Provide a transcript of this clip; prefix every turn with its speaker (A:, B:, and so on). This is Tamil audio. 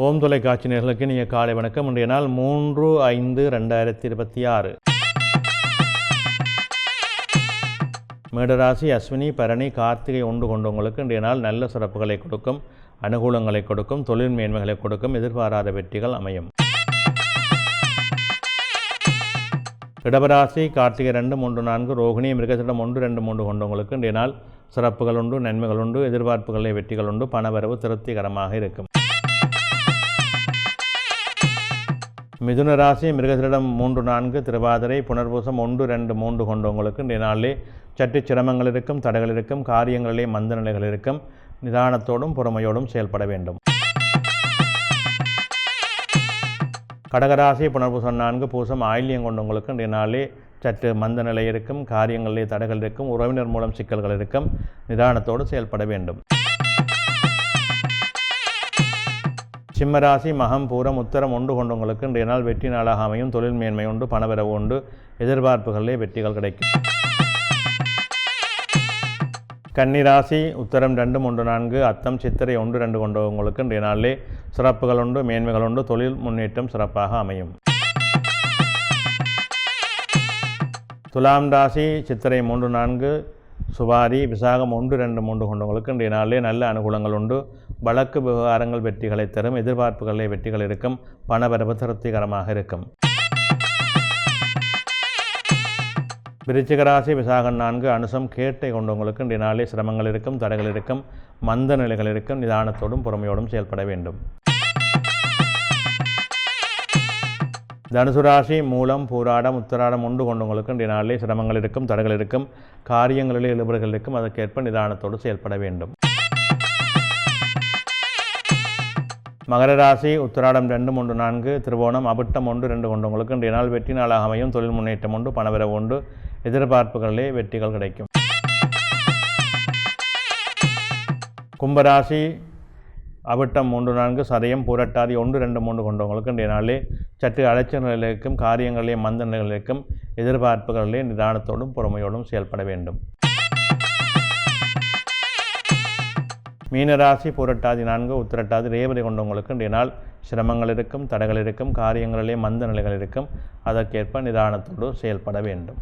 A: ஓம் தொலைக்காட்சி நேயர்களுக்கு நீங்கள் காலை வணக்கம். இன்றைய நாள் 3/5/2026. மேடராசி அஸ்வினி பரணி கார்த்திகை ஒன்று கொண்டவங்களுக்கு இன்றைய நாள் நல்ல சிறப்புகளை கொடுக்கும், அனுகூலங்களை கொடுக்கும், தொழில் மேன்மைகளை கொடுக்கும், எதிர்பாராத வெற்றிகள் அமையும். இடபராசி கார்த்திகை 2, 3, 4 ரோகிணி மிருகசீரிடம் 1, 2, 3 கொண்டவங்களுக்கு இன்றைய நாள் சிறப்புகள் உண்டு, நன்மைகள் உண்டு, எதிர்பார்ப்புகளை வெற்றிகள் உண்டு, பணவரவு திருப்திகரமாக இருக்கும். மிதுன ராசி மிருகசீரிடம் 3, 4 திருவாதிரை புனர்பூசம் 1, 2, 3 கொண்டவங்களுக்கு இன்றைய நாளிலே சற்று சிரமங்கள் இருக்கும், தடைகள் இருக்கும், காரியங்களிலே மந்த நிலைகள் இருக்கும், நிதானத்தோடும் பொறுமையோடும் செயல்பட வேண்டும். கடகராசி புனர்பூசம் 4 பூசம் ஆயில்யம் கொண்டவங்களுக்கு இன்றைய நாளிலே சற்று மந்த நிலை இருக்கும், காரியங்களிலே தடைகள் இருக்கும், உறவினர் மூலம் சிக்கல்கள் இருக்கும், நிதானத்தோடு செயல்பட வேண்டும். சிம்மராசி மகம் பூரம் உத்தரம் 1 கொண்டவங்களுக்கு இன்றைய நாள் வெற்றி நாளாக அமையும், தொழில் மேன்மை உண்டு, பணவரவு உண்டு, எதிர்பார்ப்புகளிலே வெற்றிகள் கிடைக்கும். கன்னிராசி உத்தரம் 2, 3, 4 அத்தம் சித்திரை 1, 2 கொண்டவங்களுக்கு இன்றைய நாளிலே சிறப்புகள் உண்டு, மேன்மைகள் உண்டு, தொழில் முன்னேற்றம் சிறப்பாக அமையும். துலாம் ராசி சித்திரை 3, 4 சுவாரி விசாகம் 1, 2, 3 கொண்டவங்களுக்கு இன்றைய நாளிலே நல்ல அனுகூலங்கள் உண்டு, வழக்கு விவகாரங்கள் வெற்றிகளை தரும், எதிர்பார்ப்புகளிலே வெற்றிகள் இருக்கும், பணவரவு திருப்திகரமாக இருக்கும். விருச்சிகராசி விசாகம் 4 அனுசம் கேட்டை கொண்டவங்களுக்கு இன்றைய நாளிலே சிரமங்கள் இருக்கும், தடைகள் இருக்கும், மந்த நிலைகள் இருக்கும், நிதானத்தோடும் பொறுமையோடும் செயல்பட வேண்டும். தனுசு ராசி மூலம் பூராடம் உத்தராடம் 1 கொண்டவங்களுக்கு இன்றைய நாளிலே சிரமங்கள் இருக்கும், தடைகள் இருக்கும், காரியங்களிலே இழுபறிகள் இருக்கும், அதற்கேற்ப நிதானத்தோடு செயல்பட வேண்டும். மகர ராசி உத்தராடம் 2, 3, 4 திருவோணம் அவிட்டம் 1, 2 கொண்டவங்களுக்கு இன்றைய நாள் வெற்றி நாளாக அமையும், தொழில் முன்னேற்றம் உண்டு, பணவரவு உண்டு, எதிர்பார்ப்புகளிலே வெற்றிகள் கிடைக்கும். கும்பராசி அவிட்டம் 3, 4 சதயம் பூரட்டாதி 1, 2, 3 கொண்டவங்களுக்கு இன்றைய நாளிலே சற்று அலைச்சல் நிலையில் இருக்கும், காரியங்களிலே மந்த நிலையில் இருக்கும், எதிர்பார்ப்புகளிலே நிதானத்தோடும் பொறுமையோடும் செயல்பட வேண்டும். மீனராசி பூரட்டாதி 4 உத்திரட்டாதி ரேவதி கொண்டவங்களுக்கு இன்றைய நாள் சிரமங்கள் இருக்கும், தடைகள் இருக்கும், காரியங்களிலே மந்த நிலைகள் இருக்கும், அதற்கேற்ப நிதானத்தோடு செயல்பட வேண்டும்.